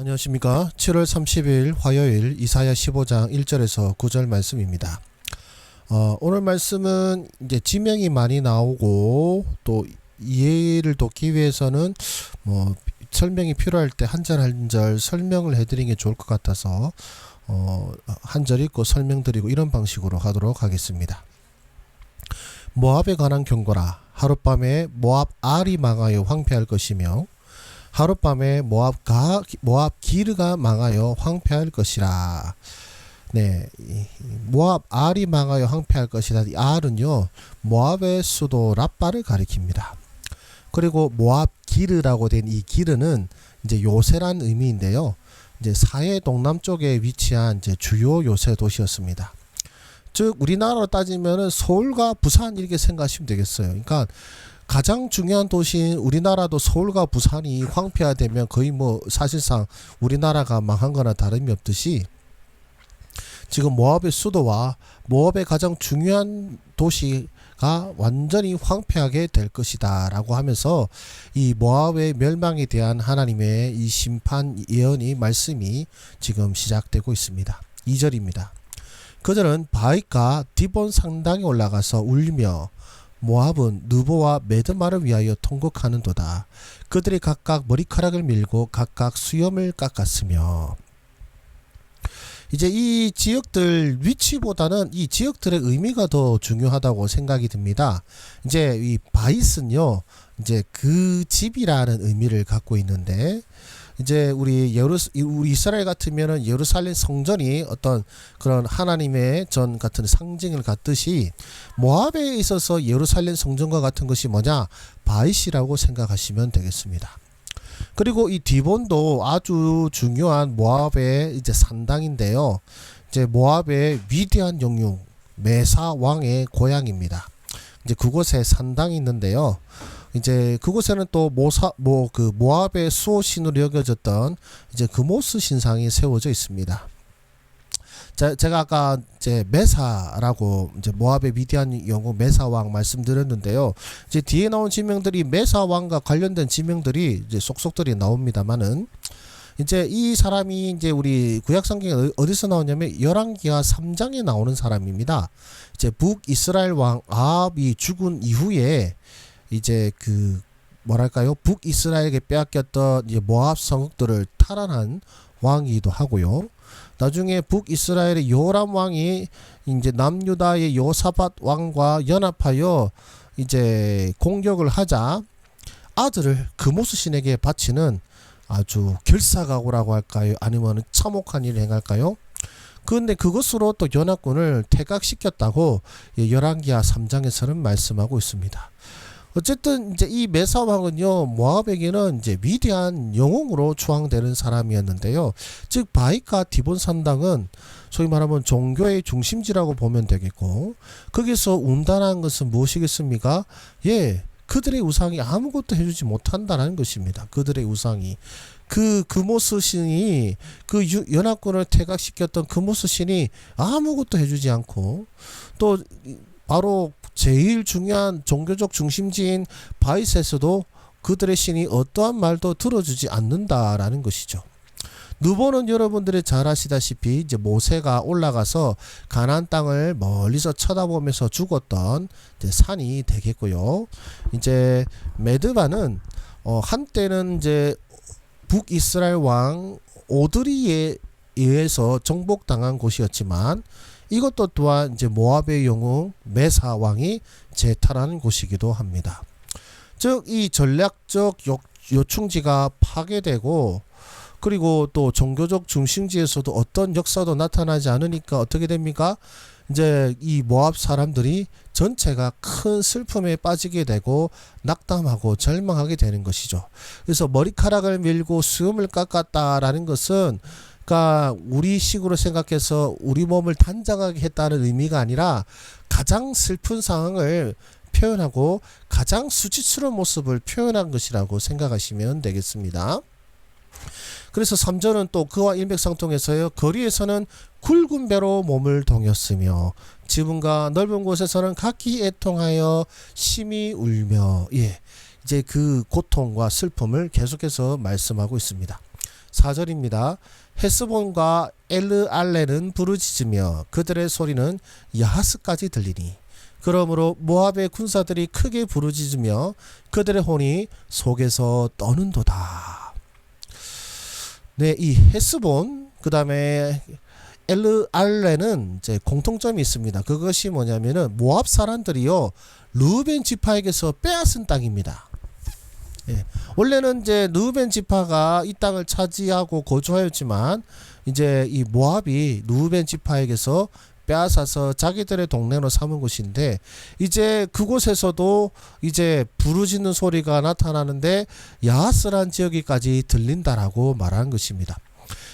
안녕하십니까. 7월 30일 화요일 이사야 15장 1절에서 9절 말씀입니다. 오늘 말씀은 이제 지명이 많이 나오고 또 이해를 돕기 위해서는 설명이 필요할 때 한 절 한 절 설명을 해드리는 게 좋을 것 같아서 한 절 읽고 설명드리고 이런 방식으로 하도록 하겠습니다. 모압에 관한 경고라. 하룻밤에 모압 알이 망하여 황폐할 것이며 하룻밤에 모압 기르가 망하여 황폐할 것이라. 네, 모압 알이 망하여 황폐할 것이라. 이 알은요, 모압의 수도 라빠를 가리킵니다. 그리고 모압 기르라고 된 이 기르는 이제 요새란 의미인데요. 이제 사해 동남쪽에 위치한 이제 주요 요새 도시였습니다. 즉 우리나라로 따지면은 서울과 부산 이렇게 생각하시면 되겠어요. 그러니까 가장 중요한 도시인 우리나라도 서울과 부산이 황폐화되면 거의 사실상 우리나라가 망한 거나 다름이 없듯이 지금 모압의 수도와 모압의 가장 중요한 도시가 완전히 황폐하게 될 것이다 라고 하면서 이 모압의 멸망에 대한 하나님의 이 심판 예언이 말씀이 지금 시작되고 있습니다. 2절입니다. 그들은 바윗과 디본 상당에 올라가서 울며 모압은 느보와 메드마를 위하여 통곡하는도다. 그들이 각각 머리카락을 밀고 각각 수염을 깎았으며. 이제 이 지역들 위치보다는 이 지역들의 의미가 더 중요하다고 생각이 듭니다. 이제 이 바윗은요, 이제 그 집이라는 의미를 갖고 있는데, 이제 우리 이스라엘 같으면은 예루살렘 성전이 어떤 그런 하나님의 전 같은 상징을 갖듯이 모압에 있어서 예루살렘 성전과 같은 것이 뭐냐? 바윗이라고 생각하시면 되겠습니다. 그리고 이 디본도 아주 중요한 모압의 이제 산당인데요. 이제 모압의 위대한 영웅 메사 왕의 고향입니다. 이제 그곳에 산당이 있는데요. 이제 그곳에는 또 모압의 수호신으로 여겨졌던 이제 그모스 신상이 세워져 있습니다. 제가 아까 이제 메사라고 이제 모압의 위대한 영웅 메사 왕 말씀드렸는데요. 이제 뒤에 나온 지명들이 메사 왕과 관련된 지명들이 이제 속속들이 나옵니다만은 이제 이 사람이 이제 우리 구약성경에 어디서 나오냐면 열왕기하 3장에 나오는 사람입니다. 이제 북이스라엘 왕 아합이 죽은 이후에 이제 북이스라엘에게 빼앗겼던 이제 모압 성읍들을 탈환한 왕이기도 하고요. 나중에 북이스라엘의 요람 왕이 이제 남유다의 요사밧 왕과 연합하여 이제 공격을 하자 아들을 그모스 신에게 바치는 아주 결사각오라고 할까요? 아니면 참혹한 일을 행할까요? 그런데 그것으로 또 연합군을 퇴각시켰다고 열왕기하 3장에서는 말씀하고 있습니다. 어쨌든 이제 이 메사 왕은요, 모압에게는 이제 위대한 영웅으로 추앙되는 사람이었는데요. 즉 바윗과 디본 산당은 소위 말하면 종교의 중심지라고 보면 되겠고, 거기서 운단한 것은 무엇이겠습니까? 그들의 우상이 아무것도 해주지 못한다는 것입니다. 그들의 우상이 그모스 신이 연합군을 퇴각시켰던 그모스 신이 아무것도 해주지 않고 또 바로 제일 중요한 종교적 중심지인 바윗에서도 그들의 신이 어떠한 말도 들어주지 않는다라는 것이죠. 느보는 여러분들이 잘 아시다시피 이제 모세가 올라가서 가나안 땅을 멀리서 쳐다보면서 죽었던 이제 산이 되겠고요. 이제 메드바는 한때는 이제 북이스라엘 왕 오드리에 의해서 정복당한 곳이었지만 이것도 또한 이제 모압의 영웅 메사 왕이 재탈하는 곳이기도 합니다. 즉 이 전략적 요충지가 파괴되고 그리고 또 종교적 중심지에서도 어떤 역사도 나타나지 않으니까 어떻게 됩니까? 이제 이 모압 사람들이 전체가 큰 슬픔에 빠지게 되고 낙담하고 절망하게 되는 것이죠. 그래서 머리카락을 밀고 수염을 깎았다라는 것은 그러니까 우리 식으로 생각해서 우리 몸을 단장하게 했다는 의미가 아니라 가장 슬픈 상황을 표현하고 가장 수치스러운 모습을 표현한 것이라고 생각하시면 되겠습니다. 그래서 3절은 또 그와 일맥상통해서요. 거리에서는 굵은 배로 몸을 동였으며 지붕과 넓은 곳에서는 각기 애통하여 심히 울며 이제 그 고통과 슬픔을 계속해서 말씀하고 있습니다. 4절입니다. 헤스본과 엘르알레는 부르짖으며 그들의 소리는 야하스까지 들리니 그러므로 모압의 군사들이 크게 부르짖으며 그들의 혼이 속에서 떠는도다. 네, 이 헤스본 그 다음에 엘르알레는 이제 공통점이 있습니다. 그것이 뭐냐면은 모압 사람들이요 르우벤 지파에게서 빼앗은 땅입니다. 예, 원래는 이제 르우벤 지파가 이 땅을 차지하고 거주하였지만 이제 이 모압이 르우벤 지파에게서 빼앗아서 자기들의 동네로 삼은 곳인데 이제 그곳에서도 이제 부르짖는 소리가 나타나는데 야하스란 지역이까지 들린다라고 말하는 것입니다.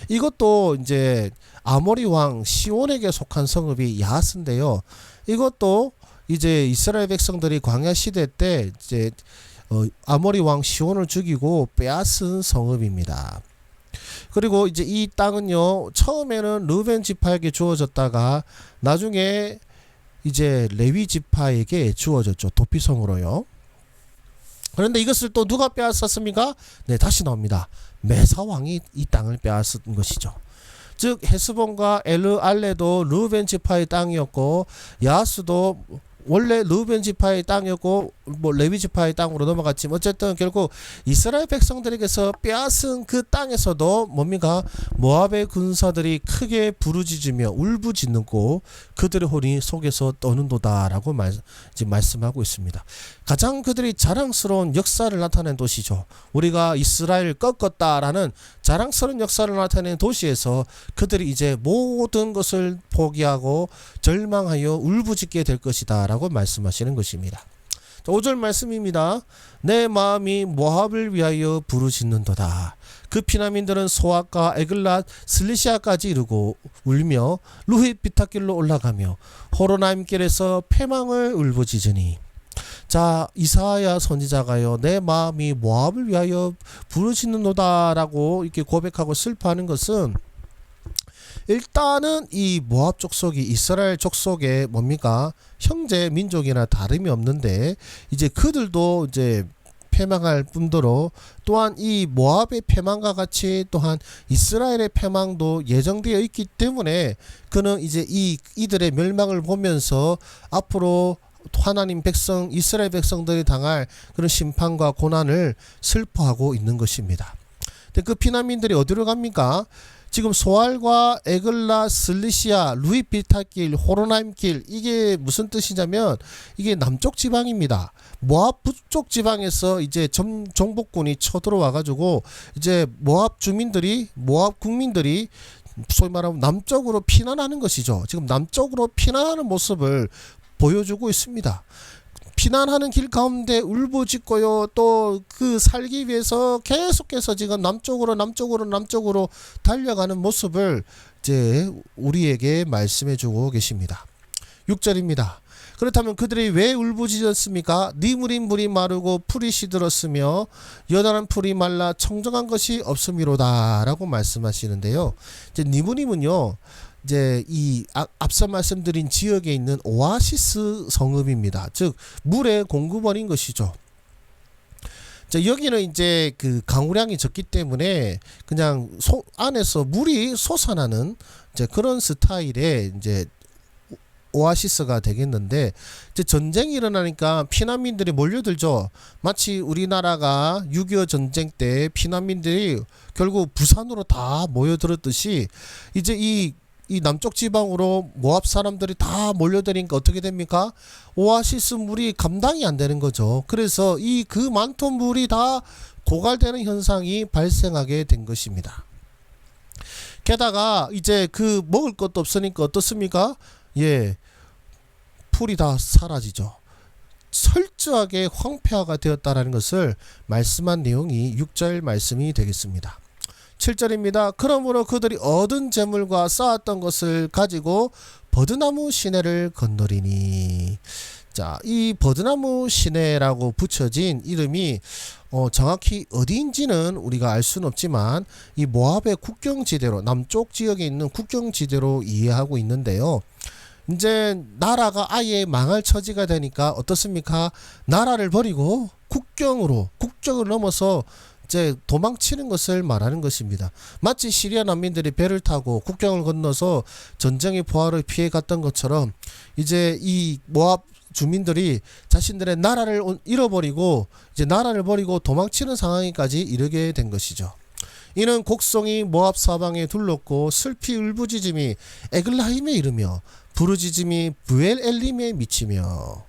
이것도 이제 아모리 왕 시온에게 속한 성읍이 야하스인데요. 이것도 이제 이스라엘 백성들이 광야 시대 때 이제 아모리 왕 시온을 죽이고 빼앗은 성읍입니다. 그리고 이제 이 땅은요 처음에는 르벤 지파에게 주어졌다가 나중에 이제 레위 지파에게 주어졌죠. 도피성으로요. 그런데 이것을 또 누가 빼앗았습니까? 네, 다시 나옵니다. 메사 왕이 이 땅을 빼앗은 것이죠. 즉 헤스본과 엘르알레도 르벤 지파의 땅이었고 야하스도 원래 르우벤 지파의 땅이었고 뭐 레위 지파의 땅으로 넘어갔지만 어쨌든 결국 이스라엘 백성들에게서 빼앗은 그 땅에서도 뭡니까? 모압의 군사들이 크게 부르짖으며 울부짖는고 그들의 혼이 속에서 떠는도다라고 말씀하고 있습니다. 가장 그들이 자랑스러운 역사를 나타낸 도시죠. 우리가 이스라엘을 꺾었다라는 자랑스러운 역사를 나타낸 도시에서 그들이 이제 모든 것을 포기하고 절망하여 울부짖게 될 것이다 라고 말씀하시는 것입니다. 5절 말씀입니다. 내 마음이 모압을 위하여 부르짖는도다. 그 피난민들은 소아과 에글랏 슬리시아까지 이르고 울며 루힛 비타길로 올라가며 호로나임 길에서 패망을 울부짖으니. 자, 이사야 선지자가요 내 마음이 모압을 위하여 부르짖는도다라고 이렇게 고백하고 슬퍼하는 것은 일단은 이 모압 족속이 이스라엘 족속의 뭡니까? 형제 민족이나 다름이 없는데 이제 그들도 이제 패망할 뿐더러 또한 이 모압의 패망과 같이 또한 이스라엘의 패망도 예정되어 있기 때문에 그는 이제 이들의 멸망을 보면서 앞으로 하나님 백성 이스라엘 백성들이 당할 그런 심판과 고난을 슬퍼하고 있는 것입니다. 근데 그 피난민들이 어디로 갑니까? 지금 소알과 에글라, 슬리시아, 루잇 비타길, 호로나임길 이게 무슨 뜻이냐면 이게 남쪽 지방입니다. 모압 북쪽 지방에서 이제 정복군이 쳐들어와 가지고 이제 모압 국민들이 소위 말하면 남쪽으로 피난하는 것이죠. 지금 남쪽으로 피난하는 모습을 보여주고 있습니다. 피난하는 길 가운데 울부짖고요. 또 그 살기 위해서 계속해서 지금 남쪽으로 달려가는 모습을 이제 우리에게 말씀해 주고 계십니다. 6절입니다. 그렇다면 그들이 왜 울부짖었습니까? 니무린 물이 마르고 풀이 시들었으며 연한 풀이 말라 청정한 것이 없음이로다 라고 말씀하시는데요. 이제 니무림은요 이제 이 앞서 말씀드린 지역에 있는 오아시스 성읍입니다. 즉 물의 공급원인 것이죠. 자, 여기는 이제 그 강우량이 적기 때문에 그냥 안에서 물이 솟아나는 이제 그런 스타일의 이제 오아시스가 되겠는데 이제 전쟁이 일어나니까 피난민들이 몰려들죠. 마치 우리나라가 6.25 전쟁 때 피난민들이 결국 부산으로 다 모여들었듯이 이제 이 남쪽 지방으로 모압 사람들이 다 몰려드니까 어떻게 됩니까? 오아시스 물이 감당이 안 되는 거죠. 그래서 그 많던 물이 다 고갈되는 현상이 발생하게 된 것입니다. 게다가 이제 그 먹을 것도 없으니까 어떻습니까? 예, 풀이 다 사라지죠. 철저하게 황폐화가 되었다라는 것을 말씀한 내용이 6절 말씀이 되겠습니다. 7절입니다. 그러므로 그들이 얻은 재물과 쌓았던 것을 가지고 버드나무 시내를 건너리니. 자, 이 버드나무 시내라고 붙여진 이름이 정확히 어디인지는 우리가 알 수는 없지만 이 모압의 국경지대로 남쪽 지역에 있는 국경지대로 이해하고 있는데요. 이제 나라가 아예 망할 처지가 되니까 어떻습니까? 나라를 버리고 국경을 넘어서 이제 도망치는 것을 말하는 것입니다. 마치 시리아 난민들이 배를 타고 국경을 건너서 전쟁의 포화를 피해 갔던 것처럼 이제 이 모압 주민들이 자신들의 나라를 잃어버리고 이제 나라를 버리고 도망치는 상황까지 이르게 된 것이죠. 이는 곡성이 모압 사방에 둘렀고 슬피 울부짖음이 에글라임에 이르며 부르짖음이 브엘엘림에 미치며.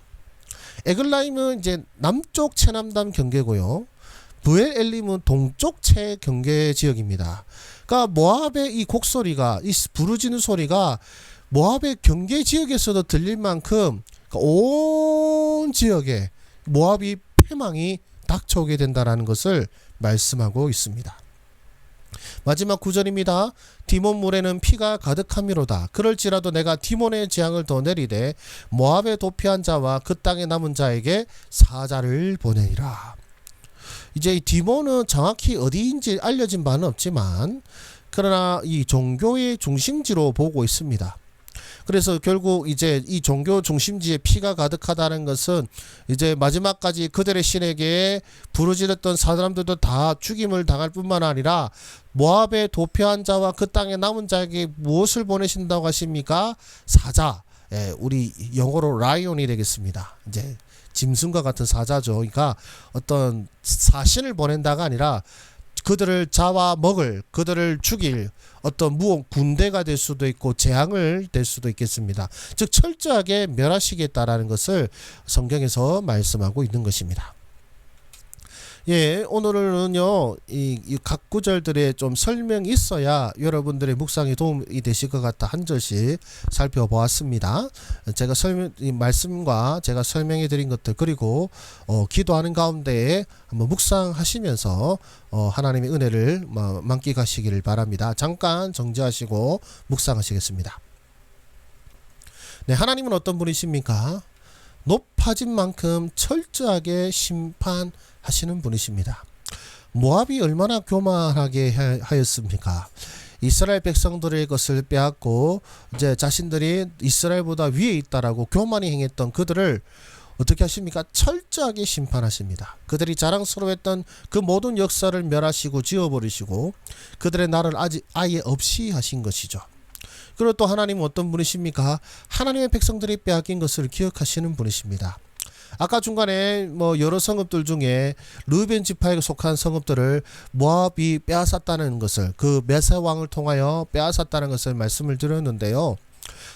에글라임은 이제 남쪽 최남단 경계고요. 브엘엘림은 동쪽 최경계 지역입니다. 그러니까 모압의 이 곡소리가 이 부르짖는 소리가 모압의 경계 지역에서도 들릴 만큼 온 지역에 모압이 패망이 닥쳐오게 된다라는 것을 말씀하고 있습니다. 마지막 구절입니다. 디몬 물에는 피가 가득함이로다. 그럴지라도 내가 디몬의 재앙을 더 내리되 모압에 도피한 자와 그 땅에 남은 자에게 사자를 보내리라. 이제 이 디몬은 정확히 어디인지 알려진 바는 없지만 그러나 이 종교의 중심지로 보고 있습니다. 그래서 결국 이제 이 종교 중심지에 피가 가득하다는 것은 이제 마지막까지 그들의 신에게 부르짖었던 사람들도 다 죽임을 당할 뿐만 아니라 모압에 도피한 자와 그 땅에 남은 자에게 무엇을 보내신다고 하십니까? 사자. 예, 우리 영어로 라이온이 되겠습니다. 이제 짐승과 같은 사자죠. 그러니까 어떤 사신을 보낸다가 아니라 그들을 잡아 먹을, 그들을 죽일 어떤 군대가 될 수도 있고 재앙을 될 수도 있겠습니다. 즉 철저하게 멸하시겠다라는 것을 성경에서 말씀하고 있는 것입니다. 예, 오늘은요 이 각 구절들의 좀 설명이 있어야 여러분들의 묵상에 도움이 되실 것 같아 한 절씩 살펴보았습니다. 제가 이 말씀과 제가 설명해 드린 것들 그리고 기도하는 가운데에 한번 묵상하시면서 하나님의 은혜를 만끽하시기를 바랍니다. 잠깐 정지하시고 묵상하시겠습니다. 네, 하나님은 어떤 분이십니까? 높아진 만큼 철저하게 심판하시는 분이십니다. 모압이 얼마나 교만하게 하였습니까? 이스라엘 백성들의 것을 빼앗고 이제 자신들이 이스라엘보다 위에 있다라고 교만히 행했던 그들을 어떻게 하십니까? 철저하게 심판하십니다. 그들이 자랑스러워했던 그 모든 역사를 멸하시고 지워버리시고 그들의 나라를 아예 없이 하신 것이죠. 그리고 또 하나님은 어떤 분이십니까? 하나님의 백성들이 빼앗긴 것을 기억하시는 분이십니다. 아까 중간에 여러 성읍들 중에 르벤 지파에 속한 성읍들을 모압이 빼앗았다는 것을 그 메세 왕을 통하여 빼앗았다는 것을 말씀을 드렸는데요.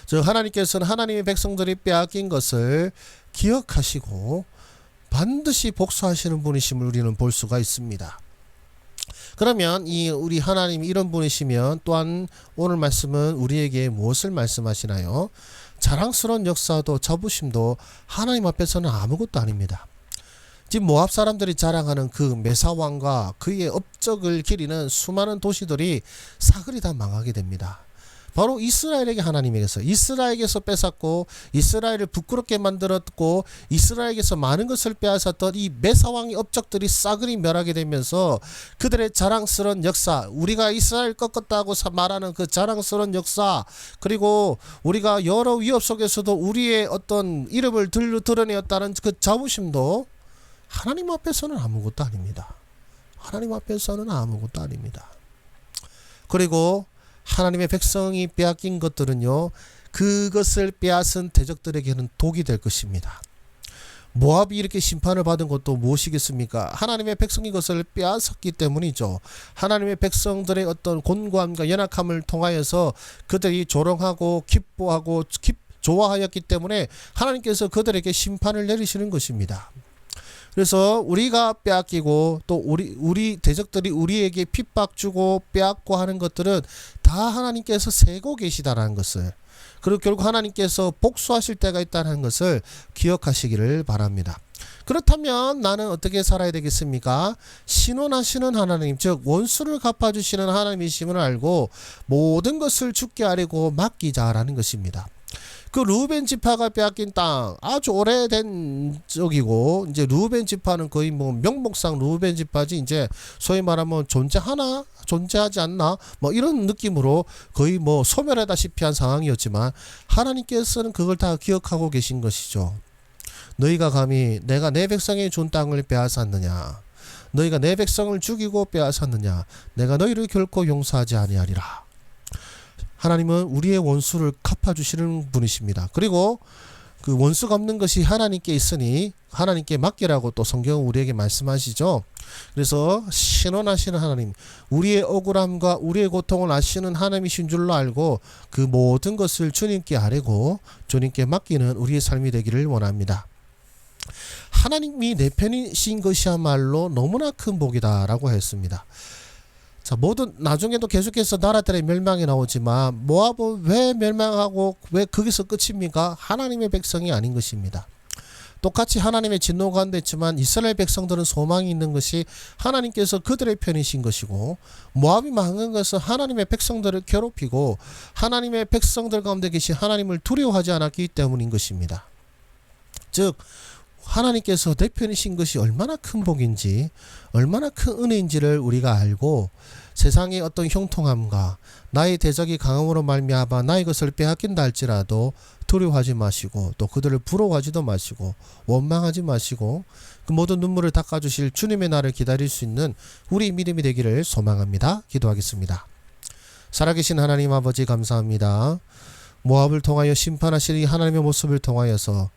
즉 하나님께서는 하나님의 백성들이 빼앗긴 것을 기억하시고 반드시 복수하시는 분이심을 우리는 볼 수가 있습니다. 그러면 우리 하나님이 이런 분이시면 또한 오늘 말씀은 우리에게 무엇을 말씀하시나요? 자랑스러운 역사도 자부심도 하나님 앞에서는 아무것도 아닙니다. 지금 모압 사람들이 자랑하는 그 메사왕과 그의 업적을 기리는 수많은 도시들이 사그리 다 망하게 됩니다. 바로 이스라엘에게서 뺏었고 이스라엘을 부끄럽게 만들었고 이스라엘에게서 많은 것을 빼앗았던 이 메사왕의 업적들이 싸그리 멸하게 되면서 그들의 자랑스러운 역사, 우리가 이스라엘 꺾었다고 말하는 그 자랑스러운 역사, 그리고 우리가 여러 위협 속에서도 우리의 어떤 이름을 드러내었다는 그 자부심도 하나님 앞에서는 아무것도 아닙니다. 하나님 앞에서는 아무것도 아닙니다. 그리고 하나님의 백성이 빼앗긴 것들은요, 그것을 빼앗은 대적들에게는 독이 될 것입니다. 모압이 이렇게 심판을 받은 것도 무엇이겠습니까? 하나님의 백성이 것을 빼앗았기 때문이죠. 하나님의 백성들의 어떤 곤고함과 연약함을 통하여서 그들이 조롱하고 기뻐하고 좋아하였기 때문에 하나님께서 그들에게 심판을 내리시는 것입니다. 그래서 우리가 빼앗기고 또 우리 대적들이 우리에게 핍박 주고 빼앗고 하는 것들은 다 하나님께서 세고 계시다라는 것을, 그리고 결국 하나님께서 복수하실 때가 있다는 것을 기억하시기를 바랍니다. 그렇다면 나는 어떻게 살아야 되겠습니까? 신원하시는 하나님, 즉 원수를 갚아주시는 하나님이심을 알고 모든 것을 주께 아뢰고 맡기자라는 것입니다. 그 르우벤 지파가 빼앗긴 땅 아주 오래된 적이고, 이제 르우벤 지파는 거의 명목상 르우벤 지파지 이제 소위 말하면 존재하지 않나 이런 느낌으로 거의 소멸하다시피 한 상황이었지만 하나님께서는 그걸 다 기억하고 계신 것이죠. 너희가 감히 내가 내 백성에 준 땅을 빼앗았느냐? 너희가 내 백성을 죽이고 빼앗았느냐? 내가 너희를 결코 용서하지 아니하리라. 하나님은 우리의 원수를 갚아주시는 분이십니다. 그리고 그 원수 갚는 것이 하나님께 있으니 하나님께 맡기라고 또 성경은 우리에게 말씀하시죠. 그래서 신원하시는 하나님, 우리의 억울함과 우리의 고통을 아시는 하나님이신 줄로 알고 그 모든 것을 주님께 아뢰고 주님께 맡기는 우리의 삶이 되기를 원합니다. 하나님이 내 편이신 것이야말로 너무나 큰 복이다라고 했습니다. 자, 모든 나중에도 계속해서 나라들의 멸망이 나오지만 모압은 왜 멸망하고 왜 거기서 끝입니까? 하나님의 백성이 아닌 것입니다. 똑같이 하나님의 진노가 가운데있지만 이스라엘 백성들은 소망이 있는 것이 하나님께서 그들의 편이신 것이고, 모압이 망한 것은 하나님의 백성들을 괴롭히고 하나님의 백성들 가운데 계신 하나님을 두려워하지 않았기 때문인 것입니다. 즉 하나님께서 내 편이신 것이 얼마나 큰 복인지, 얼마나 큰 은혜인지를 우리가 알고 세상의 어떤 형통함과 나의 대적이 강함으로 말미암아 나의 것을 빼앗긴다 할지라도 두려워하지 마시고 또 그들을 부러워하지도 마시고 원망하지 마시고 그 모든 눈물을 닦아주실 주님의 날을 기다릴 수 있는 우리 믿음이 되기를 소망합니다. 기도하겠습니다. 살아계신 하나님 아버지 감사합니다. 모압을 통하여 심판하시는 이 하나님의 모습을 통하여서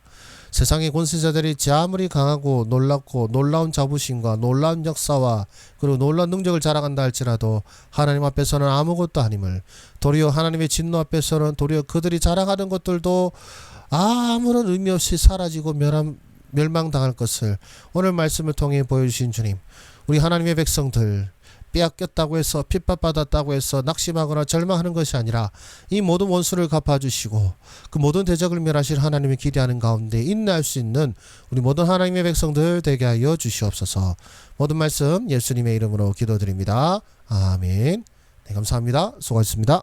세상의 권세자들이 아무리 강하고 놀랍고 놀라운 자부심과 놀라운 역사와 그리고 놀라운 능력을 자랑한다 할지라도 하나님 앞에서는 아무것도 아님을, 도리어 하나님의 진노 앞에서는 도리어 그들이 자랑하는 것들도 아무런 의미 없이 사라지고 멸망당할 것을 오늘 말씀을 통해 보여주신 주님, 우리 하나님의 백성들 빼앗겼다고 해서 핍박받았다고 해서 낙심하거나 절망하는 것이 아니라 이 모든 원수를 갚아주시고 그 모든 대적을 멸하실 하나님을 기대하는 가운데 인내할 수 있는 우리 모든 하나님의 백성들 되게 하여 주시옵소서. 모든 말씀 예수님의 이름으로 기도드립니다. 아멘. 네, 감사합니다. 수고하셨습니다.